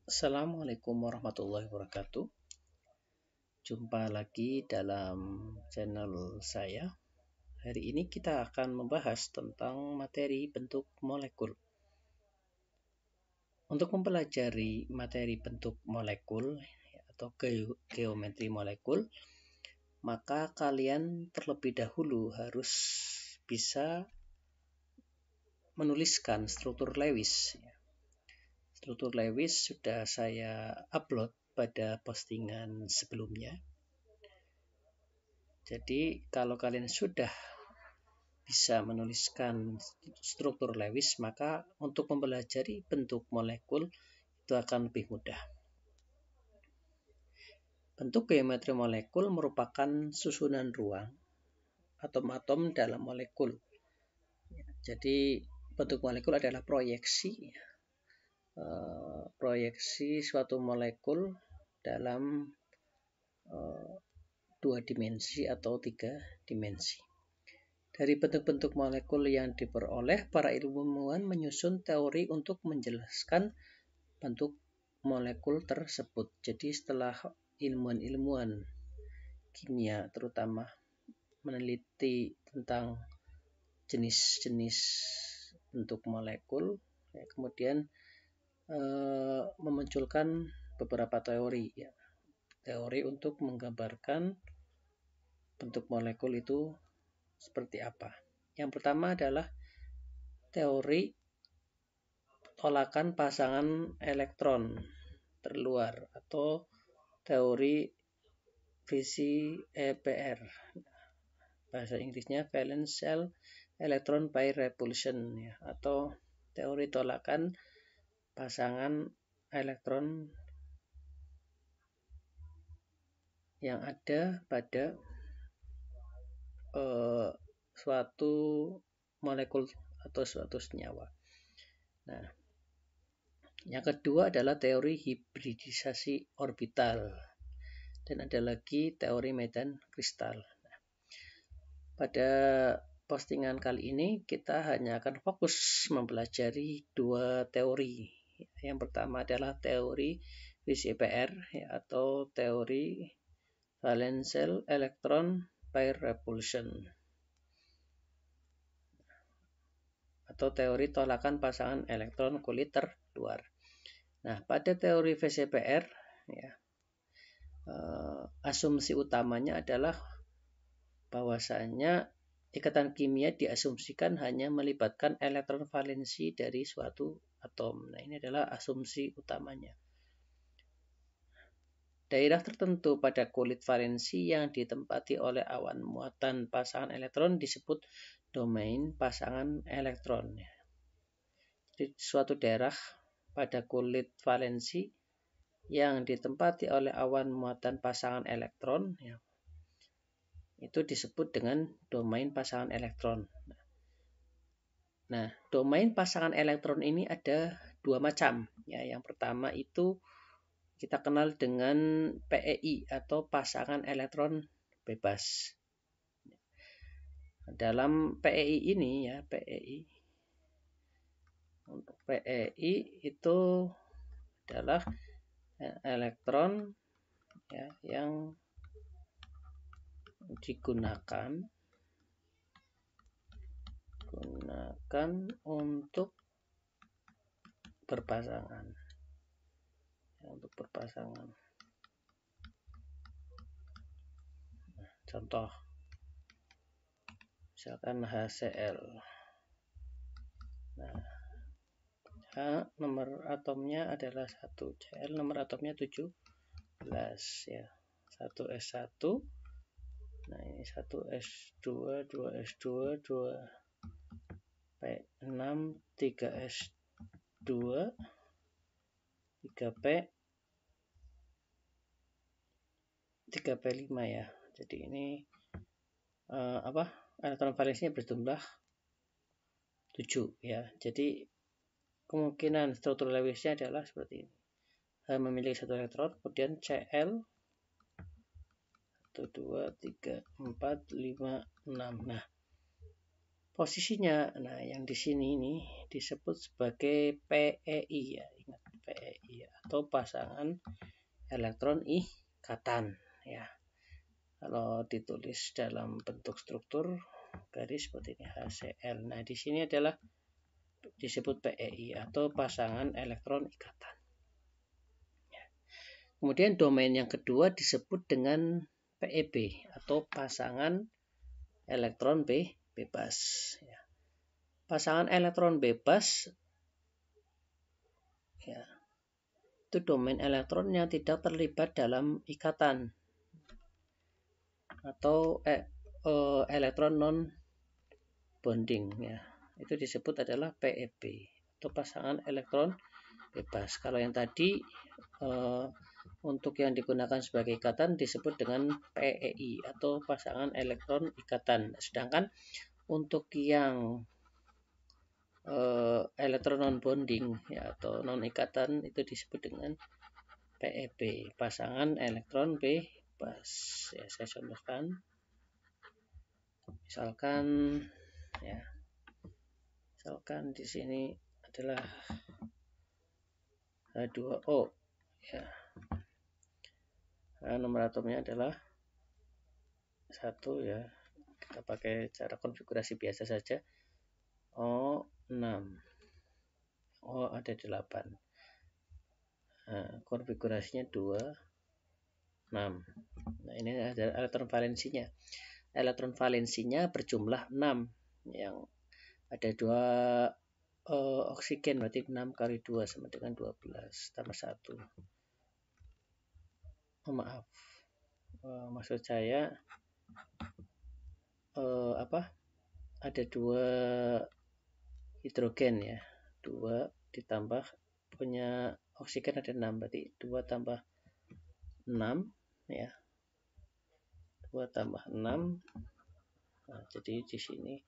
Assalamualaikum warahmatullahi wabarakatuh. Jumpa lagi dalam channel saya. Hari ini kita akan membahas tentang materi bentuk molekul. Untuk mempelajari materi bentuk molekul atau geometri molekul, maka kalian terlebih dahulu harus bisa menuliskan struktur Lewis. Struktur Lewis sudah saya upload pada postingan sebelumnya. Jadi kalau kalian sudah bisa menuliskan struktur Lewis, maka untuk mempelajari bentuk molekul itu akan lebih mudah. Bentuk geometri molekul merupakan susunan ruang atom-atom dalam molekul. Jadi bentuk molekul adalah proyeksi suatu molekul dalam dua dimensi atau tiga dimensi. Dari bentuk-bentuk molekul yang diperoleh, para ilmuwan menyusun teori untuk menjelaskan bentuk molekul tersebut. Jadi setelah ilmuwan-ilmuwan kimia terutama meneliti tentang jenis-jenis bentuk molekul, kemudian memunculkan beberapa teori, teori untuk menggambarkan bentuk molekul itu seperti apa. Yang pertama adalah teori tolakan pasangan elektron terluar atau teori VCEPR. Bahasa Inggrisnya Valence Shell Electron Pair Repulsion, atau teori tolakan pasangan elektron yang ada pada suatu molekul atau suatu senyawa. Nah, yang kedua adalah teori hibridisasi orbital, dan ada lagi teori medan kristal. Nah, pada postingan kali ini kita hanya akan fokus mempelajari dua teori. Yang pertama adalah teori VCEPR, atau teori Valence Shell Electron Pair Repulsion, atau teori tolakan pasangan elektron kulit terluar. Nah, pada teori VCEPR, asumsi utamanya adalah bahwasanya ikatan kimia diasumsikan hanya melibatkan elektron valensi dari suatu atom. Nah, ini adalah asumsi utamanya. Daerah tertentu pada kulit valensi yang ditempati oleh awan muatan pasangan elektron disebut domain pasangan elektron. Jadi suatu daerah pada kulit valensi yang ditempati oleh awan muatan pasangan elektron, itu disebut dengan domain pasangan elektron. Nah, domain pasangan elektron ini ada dua macam. Yang pertama itu kita kenal dengan PEI atau pasangan elektron bebas. Dalam PEI ini, untuk PEI itu adalah elektron yang digunakan untuk berpasangan. Contoh, misalkan HCl. Nah, H nomor atomnya adalah 1, Cl nomor atomnya 17, 1s1. Nah, ini 1s2, 2s2, 2p6, 3s2, 3p, 3p5 ya. Jadi ini elektron valensinya berjumlah 7 ya. Jadi kemungkinan struktur Lewisnya adalah seperti ini. H memiliki 1 elektron, kemudian Cl 1, 2, 3, 4, 5, 6. Nah, posisinya, yang di sini ini disebut sebagai PEI ya. Ingat, PEI atau pasangan elektron ikatan ya. Kalau ditulis dalam bentuk struktur garis seperti ini HCl. Nah, di sini adalah disebut PEI atau pasangan elektron ikatan. Ya. Kemudian domain yang kedua disebut dengan PEB atau pasangan elektron bebas. Ya. Pasangan elektron bebas ya, itu domain elektron yang tidak terlibat dalam ikatan atau elektron non bonding ya. Itu disebut adalah PEB atau pasangan elektron bebas. Kalau yang tadi untuk yang digunakan sebagai ikatan disebut dengan PEI atau pasangan elektron ikatan. Sedangkan untuk yang elektron non bonding ya, atau non ikatan itu disebut dengan PEB, pasangan elektron bebas. Ya, saya contohkan. Misalkan ya. Misalkan di sini adalah H2O ya. Nomor atomnya adalah 1 ya. Kita pakai cara konfigurasi biasa saja. O6. O ada 8. Nah, konfigurasinya 2 6. Nah, ini ada elektron valensinya. Elektron valensinya berjumlah 6 yang ada 2 oksigen, berarti 6 kali 2 sama dengan 12 tambah 1. Maaf. Maksud saya ada 2 hidrogen ya. 2 ditambah punya oksigen ada 6, berarti 2 tambah 6 ya. 2 tambah 6. Nah, jadi di sini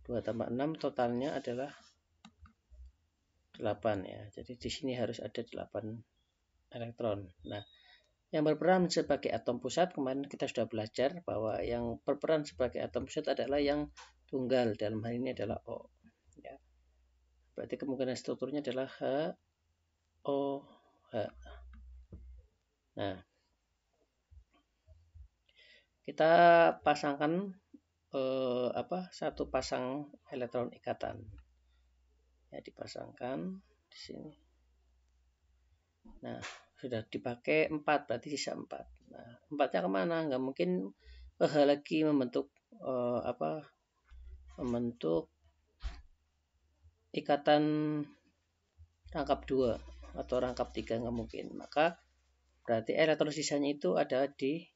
2 tambah 6 totalnya adalah 8 ya. Jadi di sini harus ada 8 elektron. Nah, yang berperan sebagai atom pusat kemarin kita sudah belajar bahwa yang berperan sebagai atom pusat adalah yang tunggal, dalam hal ini adalah O. Ya. Berarti kemungkinan strukturnya adalah HOH. Nah, kita pasangkan satu pasang elektron ikatan. Ya, dipasangkan di sini. Nah, sudah dipakai 4, berarti sisa 4. Nah, 4-nya kemana? Nggak mungkin lagi membentuk membentuk ikatan rangkap 2 atau rangkap 3, nggak mungkin. Maka berarti elektron sisanya itu ada di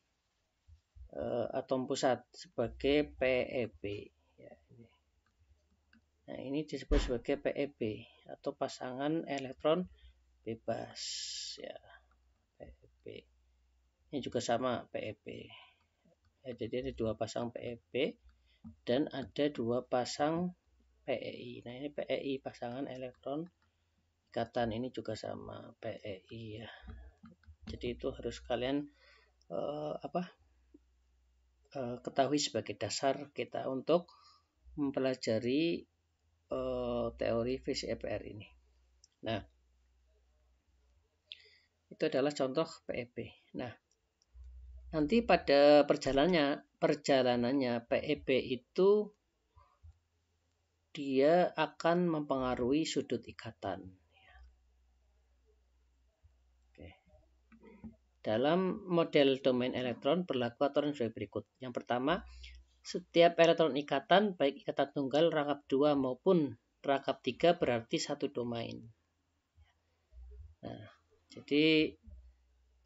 atom pusat sebagai PEB. Ya, ini. Nah, ini disebut sebagai PEB atau pasangan elektron bebas ya. PEB. Ini juga sama PEB. Ya, jadi ada 2 pasang PEB dan ada 2 pasang PEI. Nah, ini PEI pasangan elektron ikatan, ini juga sama PEI ya. Jadi itu harus kalian ketahui sebagai dasar kita untuk mempelajari teori VCEPR ini. Nah, itu adalah contoh PEB. Nah, nanti pada perjalanannya PEB itu dia akan mempengaruhi sudut ikatan. Oke. Dalam model domain elektron berlaku aturan sebagai berikut. Yang pertama, setiap elektron ikatan, baik ikatan tunggal, rangkap 2 maupun rangkap 3 berarti satu domain. Nah, jadi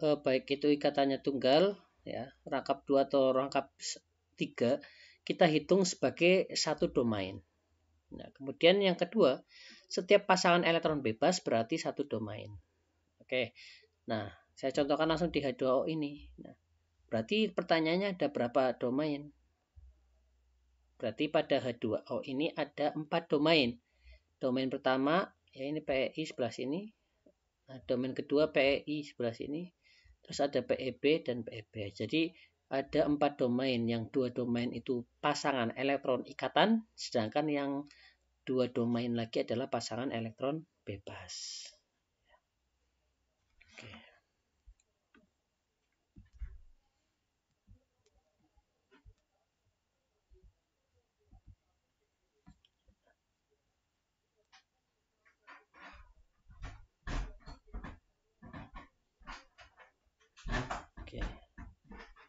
baik itu ikatannya tunggal, ya, rangkap 2 atau rangkap 3, kita hitung sebagai satu domain. Nah, kemudian yang kedua, setiap pasangan elektron bebas berarti satu domain. Oke, nah saya contohkan langsung di H2O ini. Nah, berarti pertanyaannya ada berapa domain? Berarti pada H2O ini ada 4 domain. Domain pertama, ya ini PEI sebelah sini. Nah, domain kedua PEI sebelah sini. Terus ada PEB dan PEB. Jadi ada 4 domain, yang 2 domain itu pasangan elektron ikatan, sedangkan yang 2 domain lagi adalah pasangan elektron bebas. Oke. Oke,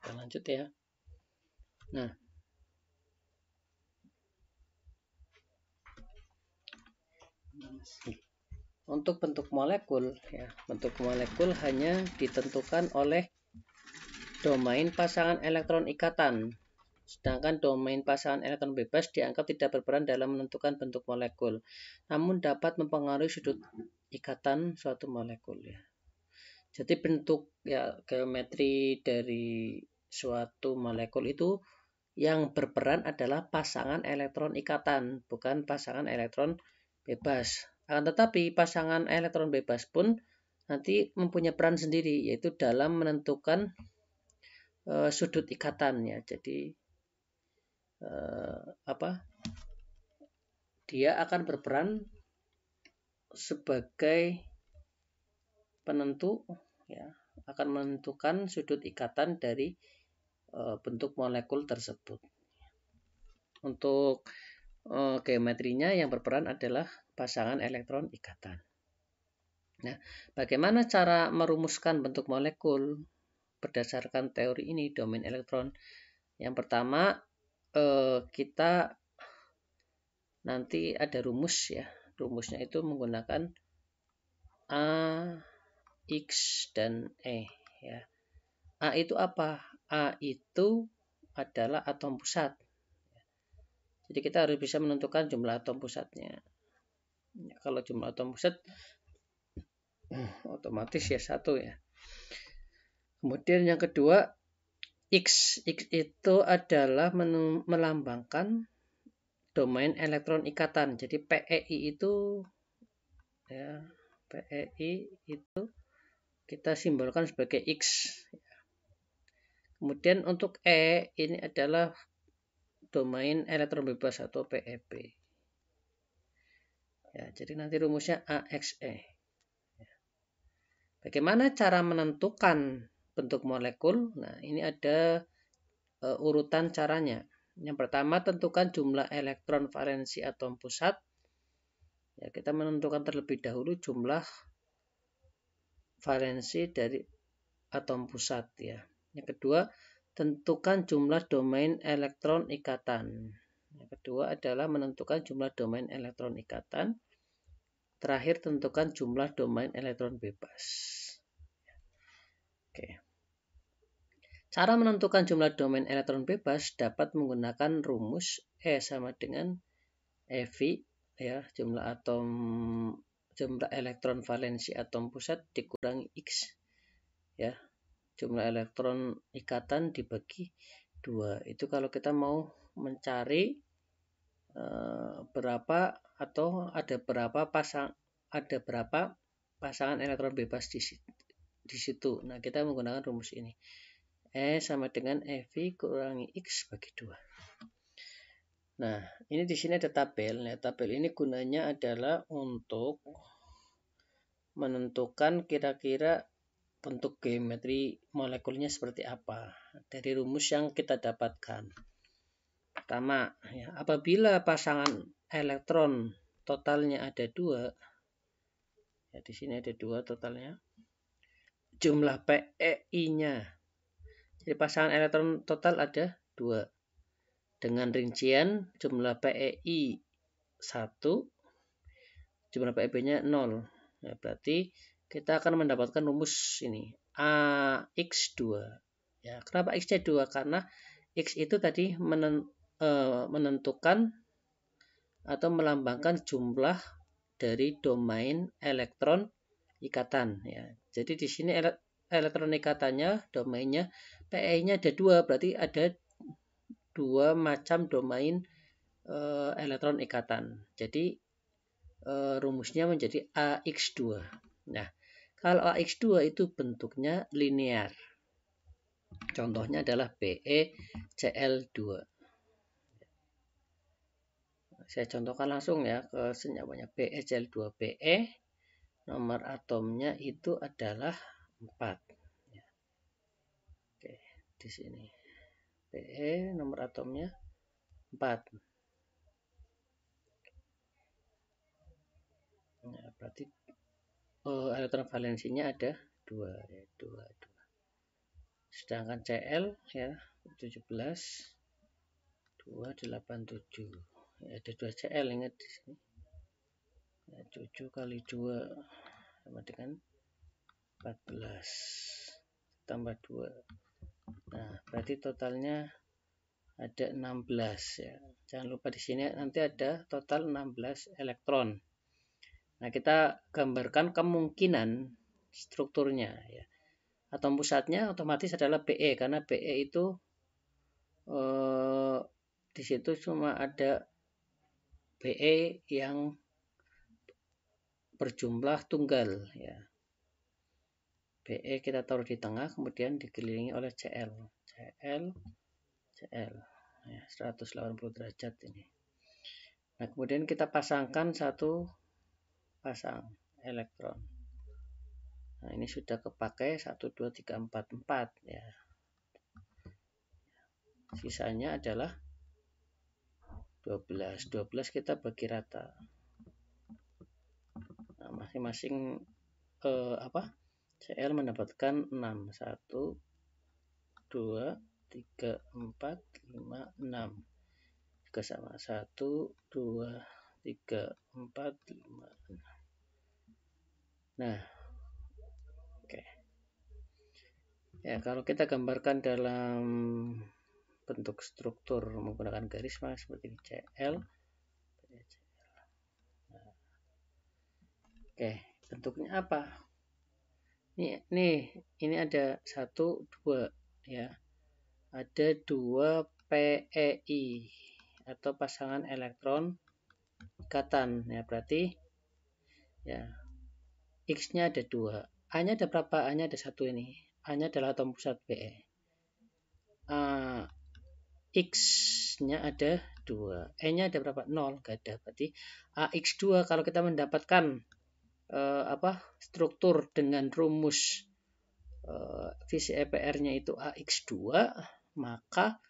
kita lanjut ya. Nah, untuk bentuk molekul, ya, bentuk molekul hanya ditentukan oleh domain pasangan elektron ikatan. Sedangkan domain pasangan elektron bebas dianggap tidak berperan dalam menentukan bentuk molekul, namun dapat mempengaruhi sudut ikatan suatu molekul. Ya. Jadi bentuk ya geometri dari suatu molekul itu yang berperan adalah pasangan elektron ikatan, bukan pasangan elektron bebas. Akan tetapi pasangan elektron bebas pun nanti mempunyai peran sendiri, yaitu dalam menentukan sudut ikatannya. Jadi dia akan berperan sebagai penentu, ya, akan menentukan sudut ikatan dari bentuk molekul tersebut. Untuk geometrinya yang berperan adalah pasangan elektron ikatan. Nah, bagaimana cara merumuskan bentuk molekul berdasarkan teori ini, domain elektron? Yang pertama, kita nanti ada rumus ya. Rumusnya itu menggunakan A, X, dan E. Ya. A itu apa? A itu adalah atom pusat. Jadi kita harus bisa menentukan jumlah atom pusatnya. Ya, kalau jumlah atom pusat otomatis ya 1 ya. Kemudian yang kedua, X. X itu adalah melambangkan domain elektron ikatan. Jadi PEI itu ya, PEI itu kita simbolkan sebagai X. Kemudian untuk E ini adalah domain elektron bebas atau PEB. Ya, jadi nanti rumusnya AXE. Bagaimana cara menentukan bentuk molekul? Nah, ini ada urutan caranya. Yang pertama, tentukan jumlah elektron valensi atom pusat. Ya, kita menentukan terlebih dahulu jumlah valensi dari atom pusat ya. Yang kedua, tentukan jumlah domain elektron ikatan. Yang kedua adalah menentukan jumlah domain elektron ikatan. Terakhir, tentukan jumlah domain elektron bebas. Oke. Cara menentukan jumlah domain elektron bebas dapat menggunakan rumus E sama dengan EV ya, jumlah elektron valensi atom pusat dikurangi X ya, jumlah elektron ikatan dibagi 2. Itu kalau kita mau mencari berapa atau ada berapa pasangan elektron bebas di situ. Nah, kita menggunakan rumus ini. E sama dengan EV kurangi X bagi 2. Nah, ini di sini ada tabel. Nah, tabel ini gunanya adalah untuk menentukan kira-kira bentuk geometri molekulnya seperti apa dari rumus yang kita dapatkan. Pertama, ya, apabila pasangan elektron totalnya ada 2, ya di sini ada 2 totalnya. Jumlah PEI-nya, jadi pasangan elektron total ada 2. Dengan rincian jumlah PEI 1, jumlah PEB-nya 0. Ya, berarti kita akan mendapatkan rumus ini AX2. Ya, kenapa X-nya 2? Karena X itu tadi menentukan atau melambangkan jumlah dari domain elektron ikatan ya. Jadi di sini elektron ikatannya, domainnya PE-nya ada 2, berarti ada 2 macam domain elektron ikatan. Jadi rumusnya menjadi AX2. Nah, kalau AX2 itu bentuknya linear. Contohnya adalah BeCl2. Saya contohkan langsung ya ke senyawanya BeCl2. Be nomor atomnya itu adalah 4. Oke, di sini. Be nomor atomnya 4. Nah, berarti elektron valensinya ada 2 ya, 2. Sedangkan Cl ya 17 287. Ya, ada 2 Cl, ingat di sini. Ya, 7 kali 2 sama dengan 14 tambah 2. Nah, berarti totalnya ada 16 ya. Jangan lupa di sini nanti ada total 16 elektron. Nah, kita gambarkan kemungkinan strukturnya ya. Atom pusatnya otomatis adalah Be karena Be itu di situ cuma ada Be yang berjumlah tunggal ya. Be kita taruh di tengah kemudian dikelilingi oleh Cl ya, 180 derajat ini. Nah, kemudian kita pasangkan satu pasang elektron. Nah, ini sudah kepakai 1 2 3 4 4 ya. Sisanya adalah 12. 12 kita bagi rata. Nah, masing-masing Cl mendapatkan 6. 1 2 3 4 5 6. Juga sama 1 2 3 4 5 6. Nah, oke. Ya, kalau kita gambarkan dalam bentuk struktur menggunakan garis mas seperti Cl. Nah, oke, bentuknya apa? Ini ada 1 2 ya. Ada 2 PeI atau pasangan elektron ikatan ya, berarti ya X-nya ada 2. A-nya ada berapa? A-nya ada 1 ini. A-nya adalah atom pusat Be. X-nya ada 2. E-nya ada berapa? 0. Gak ada. Berarti AX2 kalau kita mendapatkan struktur dengan rumus fisi EPR-nya itu AX2, maka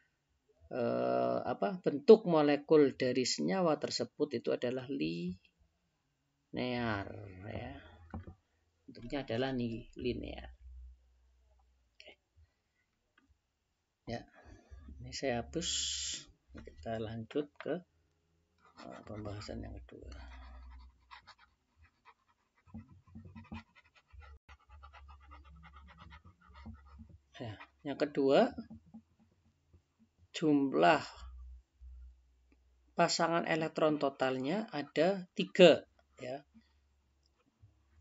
bentuk molekul dari senyawa tersebut itu adalah linear ya. Bentuknya adalah linear. Oke. Ya, ini saya hapus. Kita lanjut ke pembahasan yang kedua. Ya, yang kedua, jumlah pasangan elektron totalnya ada 3 ya.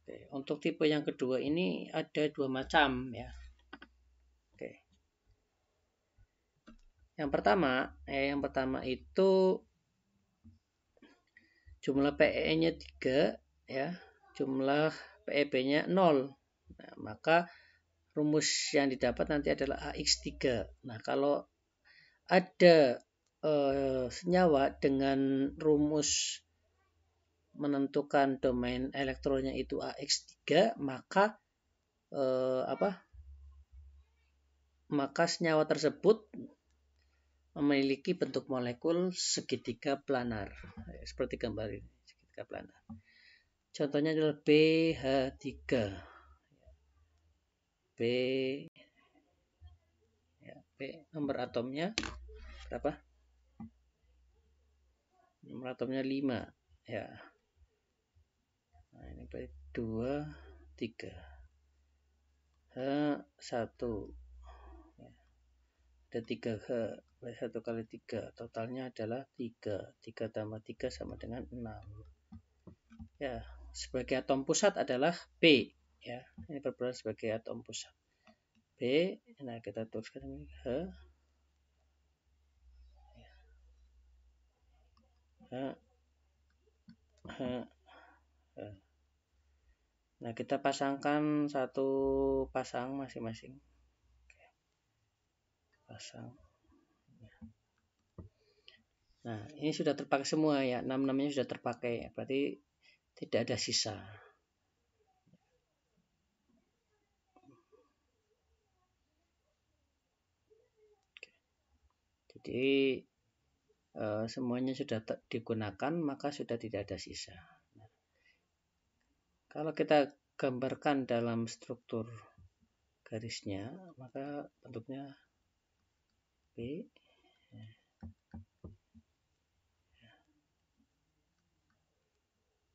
Oke, untuk tipe yang kedua ini ada 2 macam ya. Oke. Yang pertama itu jumlah PeE-nya 3 ya, jumlah PeB-nya 0. Nah, maka rumus yang didapat nanti adalah AX3. Nah, kalau ada senyawa dengan rumus menentukan domain elektronnya itu AX3, maka maka senyawa tersebut memiliki bentuk molekul segitiga planar. Seperti gambar ini, segitiga planar. Contohnya adalah BH3. B nomor atomnya berapa? Nomor atomnya 5 ya. Nah, ini berarti 2 3 H1 ya. Ada 3 H, 1 kali 3, totalnya adalah 3. 3 tambah 3 sama dengan 6 ya. Sebagai atom pusat adalah B ya. Ini berperan sebagai atom pusat B. Nah, kita tuliskan ini H H. Nah, kita pasangkan satu pasang masing-masing. pasang. Nah, ini sudah terpakai semua ya, 6-6-nya sudah terpakai, berarti tidak ada sisa. Jadi semuanya sudah digunakan, maka sudah tidak ada sisa. Nah, kalau kita gambarkan dalam struktur garisnya, maka bentuknya B.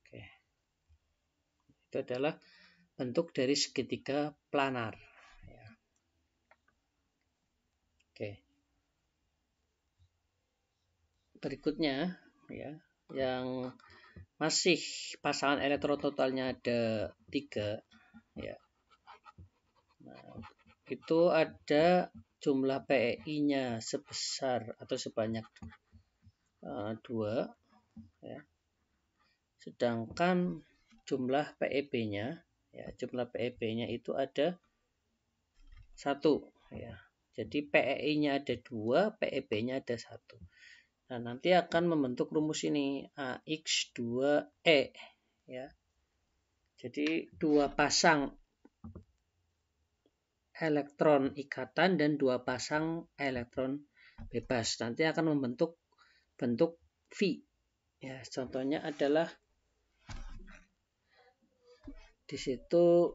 Oke. Itu adalah bentuk dari segitiga planar. Ya. Oke. Berikutnya ya, yang masih pasangan elektron totalnya ada 3 ya. Nah, itu ada jumlah PEI-nya sebesar atau sebanyak 2 ya. Sedangkan jumlah PEB-nya ya, jumlah PEB-nya itu ada 1 ya. Jadi PEI-nya ada 2, PEB-nya ada 1. Nah, nanti akan membentuk rumus ini AX2E ya. Jadi 2 pasang elektron ikatan dan 2 pasang elektron bebas. Nanti akan membentuk bentuk V. Ya, contohnya adalah di situ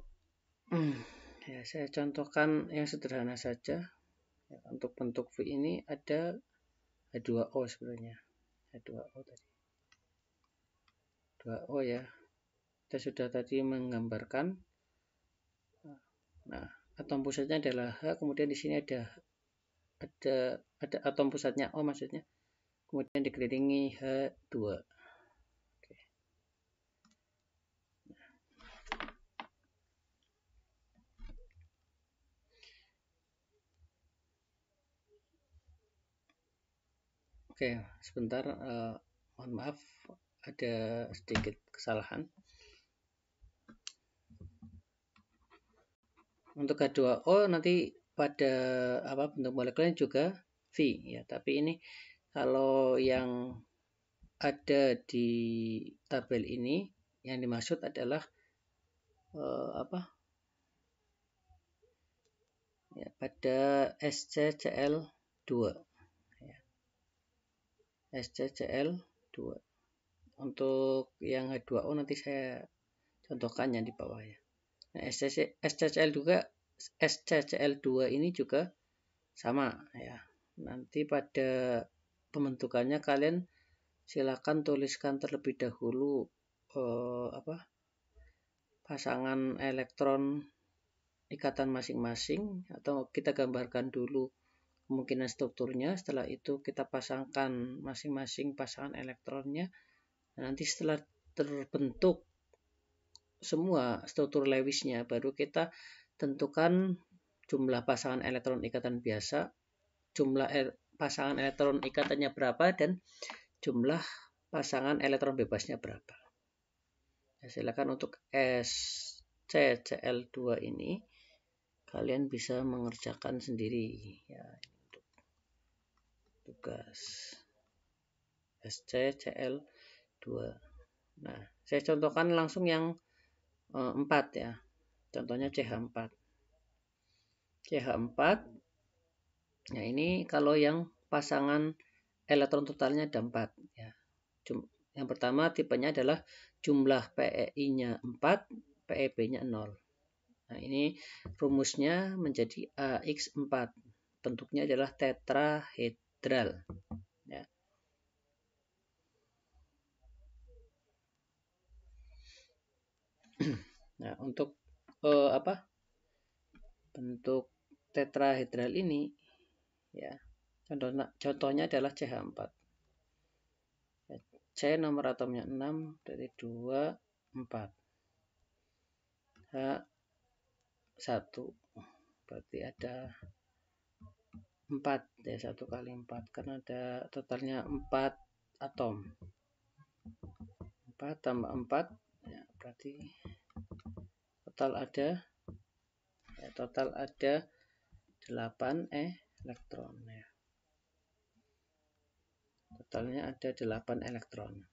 ya, saya contohkan yang sederhana saja. Ya, untuk bentuk V ini ada H2O sebenarnya. H2O tadi. 2O ya. Kita sudah tadi menggambarkan. Nah, atom pusatnya adalah H, kemudian di sini ada atom pusatnya O maksudnya. Kemudian dikelilingi H2. Oke. Oke, sebentar, mohon maaf ada sedikit kesalahan. Untuk H2O nanti pada bentuk molekulnya juga V ya, tapi ini kalau yang ada di tabel ini yang dimaksud adalah ya, pada SCCl2 ya. SCCl2. Untuk yang H2O nanti saya contohkan yang di bawah ya. Nah, SCCl2 ini juga sama ya. Nanti pada pembentukannya kalian silakan tuliskan terlebih dahulu pasangan elektron ikatan masing-masing, atau kita gambarkan dulu kemungkinan strukturnya. Setelah itu kita pasangkan masing-masing pasangan elektronnya. Nanti setelah terbentuk semua struktur Lewisnya, baru kita tentukan jumlah pasangan elektron ikatan biasa, jumlah pasangan elektron ikatannya berapa, dan jumlah pasangan elektron bebasnya berapa. Ya, silakan untuk SCCl2 ini kalian bisa mengerjakan sendiri ya, untuk tugas SCCl2. Nah, saya contohkan langsung yang 4 ya. Contohnya CH4. CH4. Nah, ini kalau yang pasangan elektron totalnya ada 4 ya. Yang pertama tipenya adalah jumlah PEI-nya 4, PEB-nya 0. Nah, ini rumusnya menjadi AX4. Bentuknya adalah tetrahedral ya. Nah, untuk bentuk tetrahedral ini ya, contohnya adalah CH4. C nomor atomnya 6 dari 2 4. H1 berarti ada 4 ya, 1 kali 4 karena ada totalnya 4 atom. 4 tambah 4 ya, berarti total ada 8 elektron ya. Totalnya ada 8 elektron.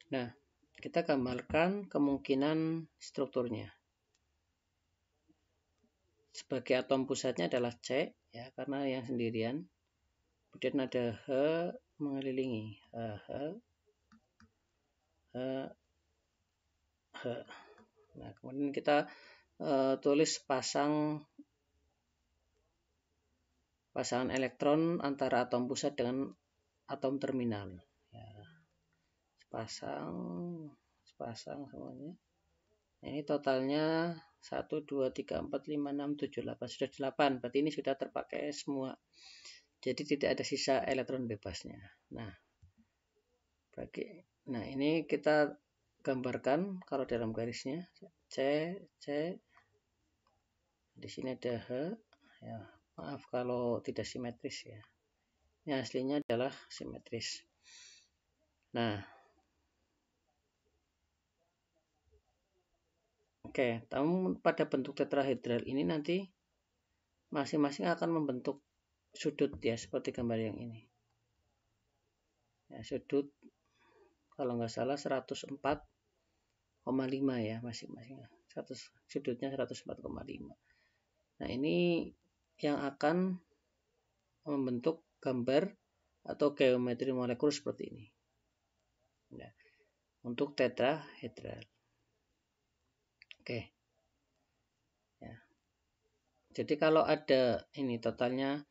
Nah, kita gambarkan kemungkinan strukturnya. Sebagai atom pusatnya adalah C ya, karena yang sendirian. Kemudian ada H mengelilingi H. Nah, kemudian kita tulis pasangan elektron antara atom pusat dengan atom terminal. Ya, sepasang semuanya. Nah, ini totalnya 1, 2, 3, 4, 5, 6, 7, 8. Sudah 8. Berarti ini sudah terpakai semua. Jadi tidak ada sisa elektron bebasnya. Nah, ini kita gambarkan kalau dalam garisnya C. Di sini ada H. Ya, maaf kalau tidak simetris ya. Ini aslinya adalah simetris. Nah, oke, namun pada bentuk tetrahedral ini nanti masing-masing akan membentuk sudut ya, seperti gambar yang ini. Ya, sudut kalau nggak salah 104,5 ya masing-masing. Sudutnya 104,5. Nah, ini yang akan membentuk gambar atau geometri molekul seperti ini. Nah, untuk tetrahedral. Oke. Ya. Jadi kalau ada ini totalnya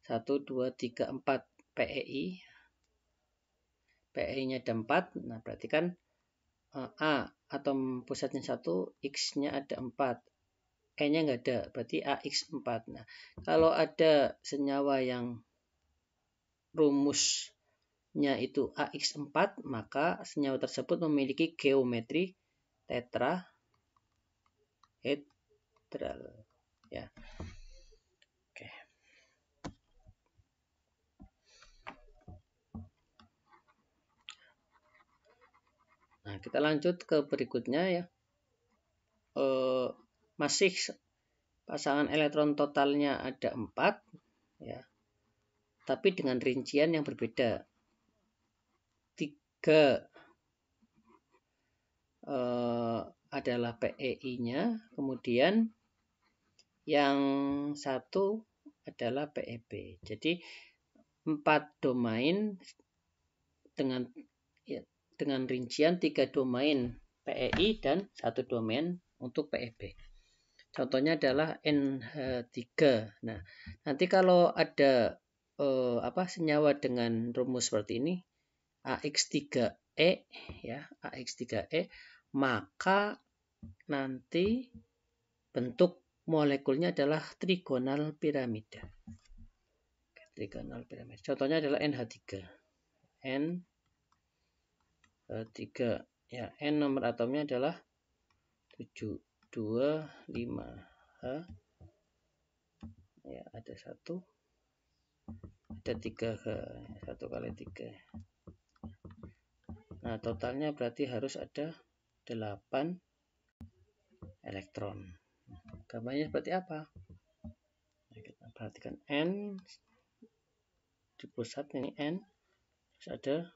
1, 2, 3, 4 PEI. PEI-nya ada 4. Nah, berarti kan A atom pusatnya 1, X-nya ada 4. E-nya nggak ada, berarti AX4. Nah, kalau ada senyawa yang rumusnya itu AX4, maka senyawa tersebut memiliki geometri tetrahedral. Ya. Oke. Nah, kita lanjut ke berikutnya ya. Masih pasangan elektron totalnya ada 4 ya. Tapi dengan rincian yang berbeda. 3 adalah PEI-nya, kemudian yang 1 adalah PEB. Jadi 4 domain dengan rincian 3 domain PEI dan 1 domain untuk PEB. Contohnya adalah NH3. Nah, nanti kalau ada senyawa dengan rumus seperti ini AX3E ya, AX3E, maka nanti bentuk molekulnya adalah trigonal piramida. Trigonal piramida. Contohnya adalah NH3. NH3 ya, N nomor atomnya adalah 7, 2, 5 H. Ya, ada 1. Ada 3 H. 1 kali 3. Nah, totalnya berarti harus ada 8 elektron. Gambarnya seperti apa? Nah, kita perhatikan N di pusat ini N, terus ada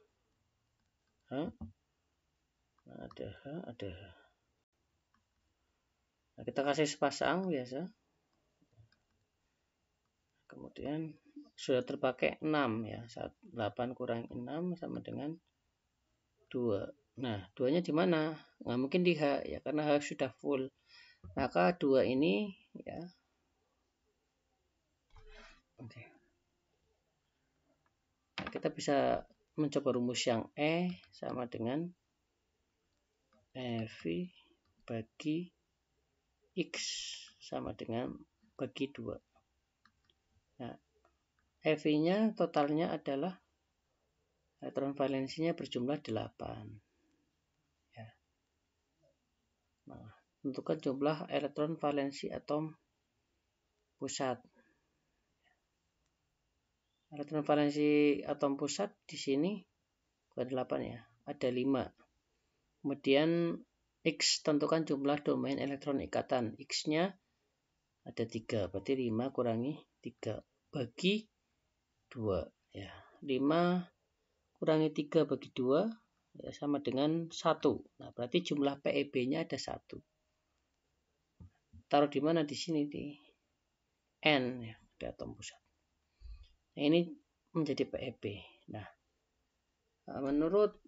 H, nah, ada H, ada H. Nah, kita kasih sepasang biasa. Kemudian sudah terpakai 6 ya. 8 kurangi 6 sama dengan 2. Nah, 2-nya di mana? Nggak mungkin di H ya, karena H sudah full. Maka 2 ini ya. Oke. Nah, kita bisa mencoba rumus yang E sama dengan EV bagi X sama dengan bagi 2. Nah, EV-nya totalnya adalah elektron valensinya berjumlah 8. Ya. Nah, tentukan jumlah elektron valensi atom pusat. Elektron valensi atom pusat di sini bukan 8 ya, ada 5. Kemudian X, tentukan jumlah domain elektron ikatan. X-nya ada 3, berarti 5 kurangi 3 bagi 2. Ya, 5 kurangi 3 bagi 2 ya, sama dengan 1. Nah, berarti jumlah PEB-nya ada 1. Taruh di mana? Di sini, di N, ya, di atom pusat. Nah, ini menjadi PEB. Nah, menurut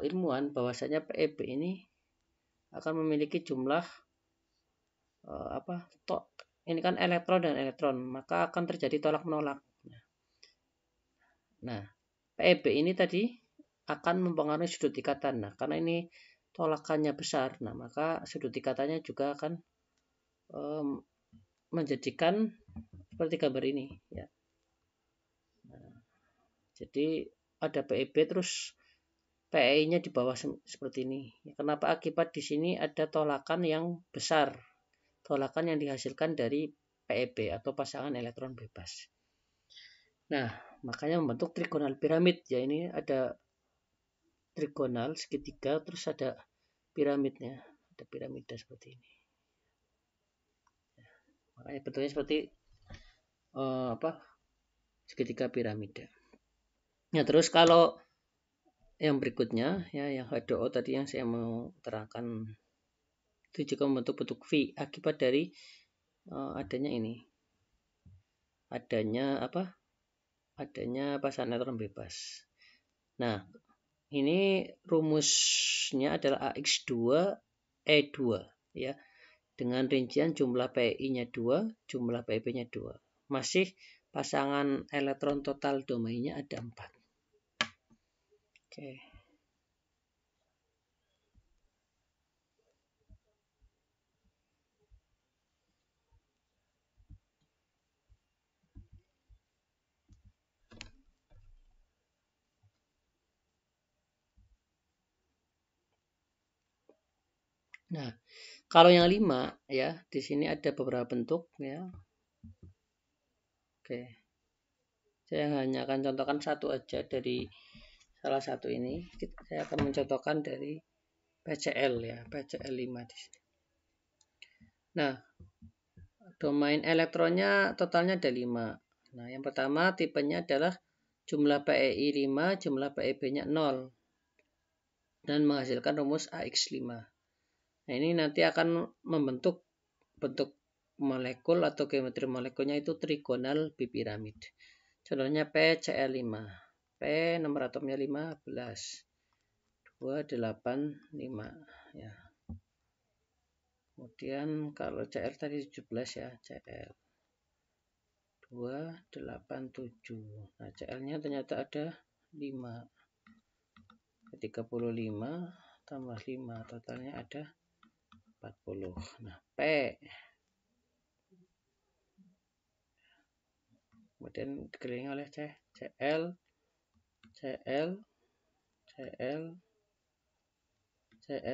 ilmuwan bahwasanya PEB ini akan memiliki jumlah ini kan elektron dan elektron, maka akan terjadi tolak menolak. Nah, PEB ini tadi akan mempengaruhi sudut ikatan. Nah, karena ini tolakannya besar, nah maka sudut ikatannya juga akan menjadikan seperti gambar ini, ya. Nah, jadi ada PEB terus PEI-nya di bawah seperti ini. Kenapa? Akibat di sini ada tolakan yang besar, tolakan yang dihasilkan dari PEB atau pasangan elektron bebas. Nah, makanya membentuk trigonal piramid. Ya, ini ada trigonal segitiga, terus ada piramidnya, ada piramida seperti ini. Makanya bentuknya seperti segitiga piramida. Nah, terus kalau yang berikutnya, ya, yang H2O tadi yang saya mau terangkan, itu juga membentuk bentuk V akibat dari adanya ini, adanya pasangan elektron bebas. Nah, ini rumusnya adalah AX2E2, ya, dengan rincian jumlah PI-nya 2, jumlah PIB-nya 2. Masih pasangan elektron total domainnya ada 4. Oke. Nah, kalau yang 5, ya, di sini ada beberapa bentuk, ya. Oke. Saya hanya akan contohkan satu aja dari salah satu ini. Saya akan mencontohkan dari PCL, ya, PCL 5 di sini. Nah, domain elektronnya totalnya ada 5. Nah, yang pertama tipenya adalah jumlah PEI 5, jumlah PEB-nya 0. Dan menghasilkan rumus AX5. Nah, ini nanti akan membentuk bentuk molekul atau geometri molekulnya itu trigonal bipiramid. Contohnya PCl5. P nomor atomnya 15. 285, ya. Kemudian kalau Cl tadi 17, ya, Cl 287. Nah, Cl-nya ternyata ada 5. 35 tambah 5 totalnya ada 40. Nah, P kemudian dikelilingi oleh Cl 1 2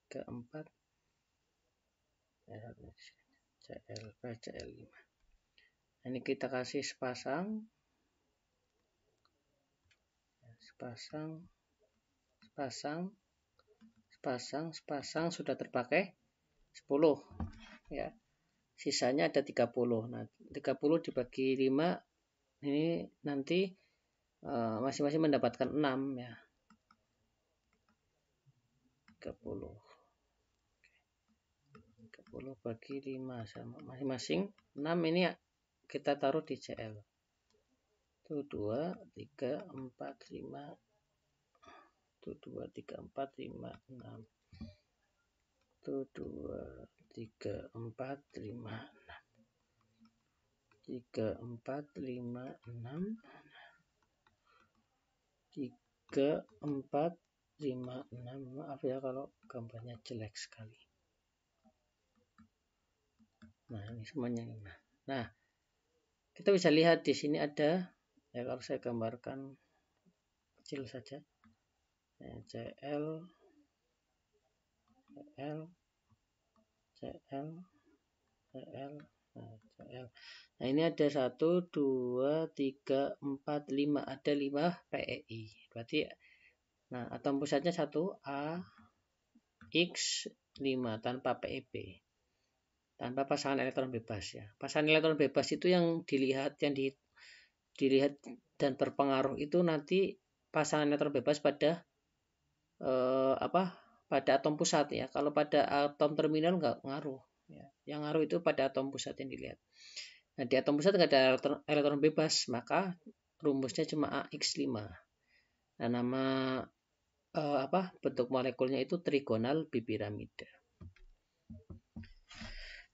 3 4 Cl5. Ini kita kasih sepasang sudah terpakai 10, ya. Sisanya ada 30. Nah, 30 dibagi 5 ini nanti masing-masing mendapatkan 6, ya. 30 bagi 5 sama masing-masing 6, ini kita taruh di Cl. Itu 2 3 4 5. Itu 2 3 4 5 6. Itu 2 3 4 5 6. 3 4 5 6. 3 4 5 6. Maaf ya kalau gambarnya jelek sekali. Nah, ini semuanya 5. Nah, kita bisa lihat di sini ada, ya, kalau saya gambarkan kecil saja, ya, Cl. Nah, ini ada 1 2 3 4 5, ada 5 PEI. Berarti Nah, atom pusatnya 1 AX5 tanpa PEB. Tanpa pasangan elektron bebas ya. Pasangan elektron bebas itu yang dilihat dan berpengaruh itu nanti pasangan elektron bebas pada pada atom pusat ya. Kalau pada atom terminal nggak ngaruh ya. Yang ngaruh itu pada atom pusat yang dilihat. Nah, di atom pusat nggak ada elektron bebas, maka rumusnya cuma AX5. Nah, nama bentuk molekulnya itu trigonal bipiramida.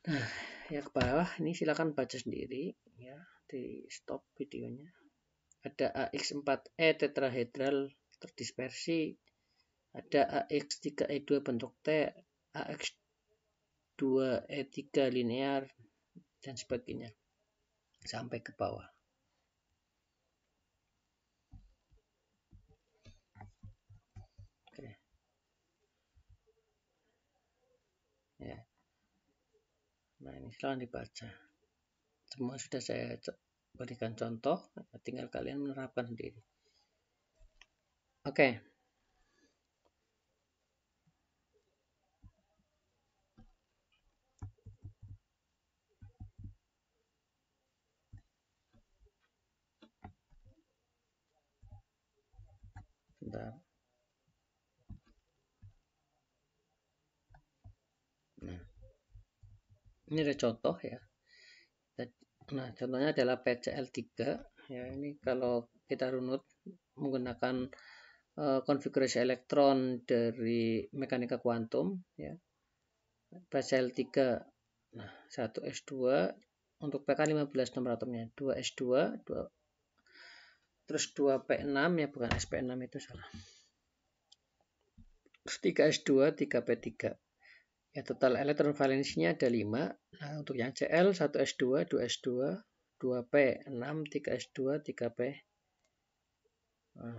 Nah, ya ke bawah ini silakan baca sendiri ya, di stop videonya. Ada AX4E tetrahedral terdispersi, ada AX3E2 bentuk T, AX2E3 linear, dan sebagainya sampai ke bawah. Oke. Ya. Nah, ini silahkan dibaca. Semua sudah saya berikan contoh, tinggal kalian menerapkan sendiri. Oke. Bentar. Nah, ini ada contoh ya. Nah, contohnya adalah PCl3 ya. Ini kalau kita runut menggunakan konfigurasi elektron dari mekanika kuantum ya. PCl3 nah 1s2 untuk pK 15 nomor atomnya 2s2 terus 2p6 ya, bukan sp6 itu salah. Terus 3s2 3p3 ya, total elektron valensinya ada 5. Nah, untuk yang Cl 1s2 2s2 2p6 3s2 3p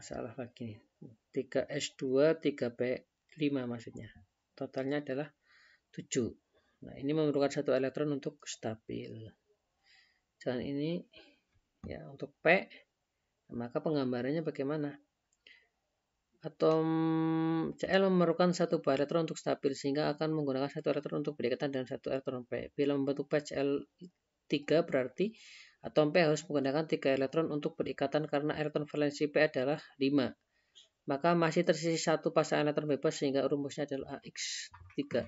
salah lagi nih, 3s2 3p5 maksudnya, totalnya adalah 7. Nah, ini memerlukan satu elektron untuk stabil. Dan ini ya untuk P, maka penggambarannya bagaimana? Atom Cl memerlukan satu buah elektron untuk stabil, sehingga akan menggunakan satu elektron untuk berikatan dan satu elektron P. Bila membentuk PCl3 berarti atom P harus menggunakan 3 elektron untuk berikatan karena elektron valensi P adalah 5. Maka masih tersisa satu pasang elektron bebas sehingga rumusnya adalah AX3E.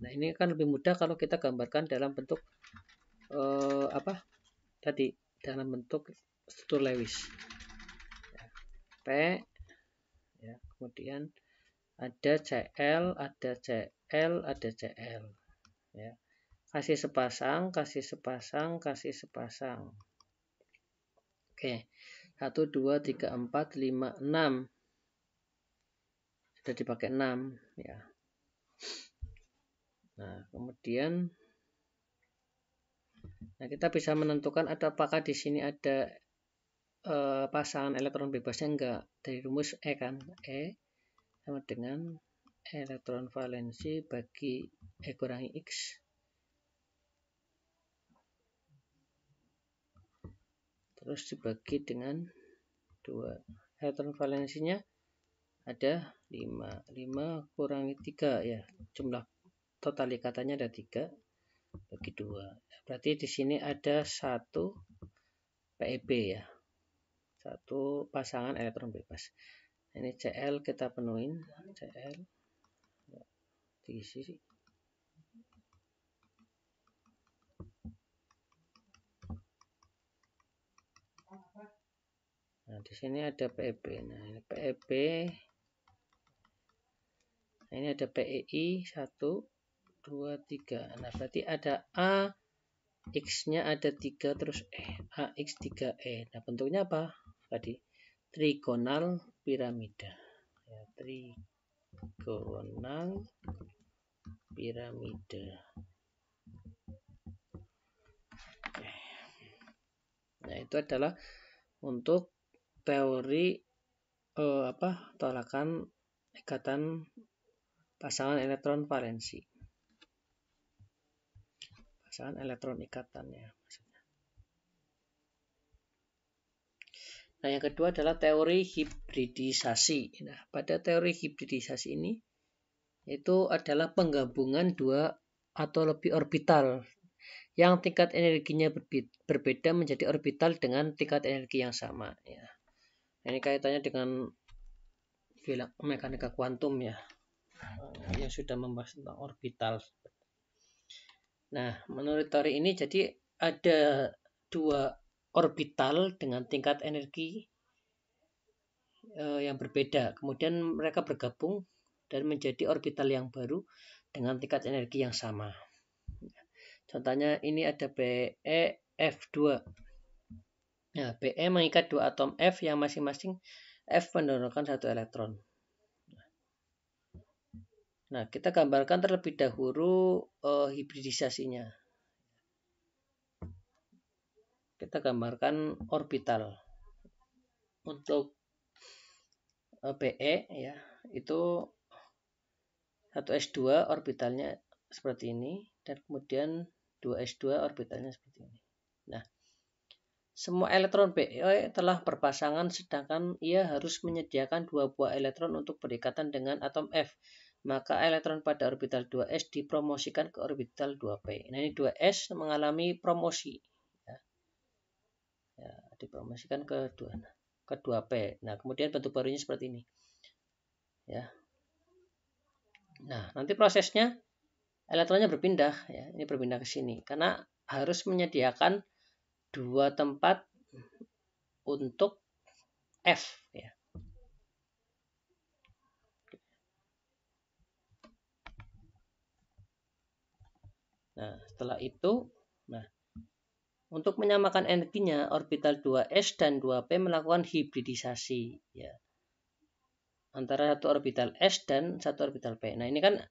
Nah, ini akan lebih mudah kalau kita gambarkan dalam bentuk dalam bentuk struktur Lewis. P ya, kemudian ada Cl, ada Cl, ada Cl ya. Kasih sepasang, kasih sepasang, kasih sepasang. Oke. 1 2 3 4 5 6. Sudah dipakai 6 ya. Nah, kemudian kita bisa menentukan apakah di sini ada pasangan elektron bebasnya enggak. Dari rumus E kan, E sama dengan elektron valensi bagi E kurangi X terus dibagi dengan 2. Elektron valensinya ada 5. 5 kurangi 3 ya. Jumlah total ikatannya ada 3 bagi 2. Berarti di sini ada 1 PEB ya. 1 pasangan elektron bebas. Ini Cl kita penuhin, Cl diisi. Nah, di sini ada PEB. Nah, ini PEB. Nah, ini ada PEI 1 2 3. Nah, berarti ada A, X-nya ada 3 terus AX3E. Nah, bentuknya apa? Tadi trigonal piramida. Ya, trigonal piramida. Oke. Nah, itu adalah untuk teori tolakan ikatan pasangan elektron valensi. Pasangan elektron ikatan ya maksudnya. Nah, yang kedua adalah teori hibridisasi. Nah, pada teori hibridisasi ini itu adalah penggabungan dua atau lebih orbital yang tingkat energinya berbeda menjadi orbital dengan tingkat energi yang sama. Ya. Ini kaitannya dengan mekanika kuantum ya, yang sudah membahas tentang orbital. Nah, menurut teori ini jadi ada dua orbital dengan tingkat energi yang berbeda. Kemudian mereka bergabung dan menjadi orbital yang baru dengan tingkat energi yang sama. Contohnya ini ada BeF2. Nah, Be mengikat dua atom F yang masing-masing F mendonorkan satu elektron. Nah, kita gambarkan terlebih dahulu hibridisasinya. Kita gambarkan orbital. Untuk Be ya, itu 1s2 orbitalnya seperti ini dan kemudian 2s2 orbitalnya seperti ini. Nah, semua elektron Be telah berpasangan sedangkan ia harus menyediakan dua buah elektron untuk berikatan dengan atom F. Maka elektron pada orbital 2s dipromosikan ke orbital 2p. Nah, ini 2s mengalami promosi. Ya, dipromosikan ke 2p. Nah, kemudian bentuk barunya seperti ini. Ya. Nah, nanti prosesnya elektronnya berpindah ya, ini berpindah ke sini karena harus menyediakan dua tempat untuk F ya. Nah, setelah itu untuk menyamakan energinya orbital 2s dan 2p melakukan hibridisasi ya. Antara satu orbital S dan satu orbital P. Nah, ini kan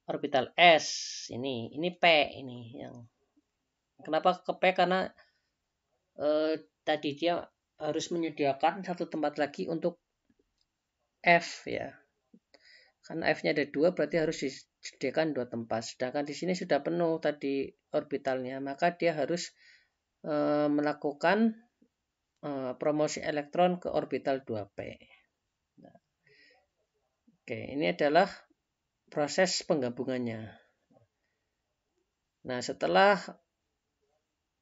orbital S, ini P ini yang kenapa ke P karena tadi dia harus menyediakan satu tempat lagi untuk F ya. Karena F-nya ada 2 berarti harus disediakan 2 tempat. Sedangkan di sini sudah penuh tadi orbitalnya, maka dia harus melakukan promosi elektron ke orbital 2p. Nah, oke, ini adalah proses penggabungannya. Nah, setelah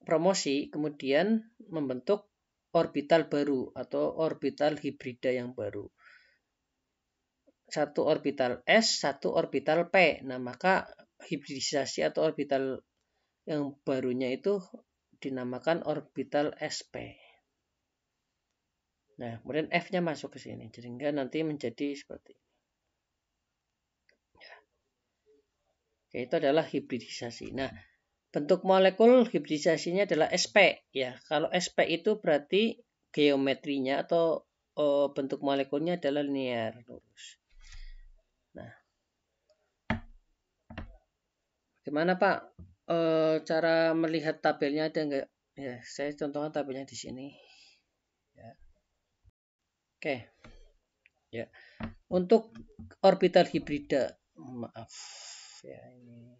promosi kemudian membentuk orbital baru atau orbital hibrida yang baru. Satu orbital S, satu orbital P. Nah, maka hibridisasi atau orbital yang barunya itu dinamakan orbital SP. Nah, kemudian F-nya masuk ke sini, sehingga nanti menjadi seperti ini. Oke, itu adalah hibridisasi. Nah, bentuk molekul hibridisasinya adalah SP. Ya, kalau SP itu berarti geometrinya atau bentuk molekulnya adalah linear, lurus. Nah, gimana Pak? Cara melihat tabelnya ada enggak? Ya, saya contohkan tabelnya di sini. Ya. Oke. Ya. Untuk orbital hibrida, maaf ya ini.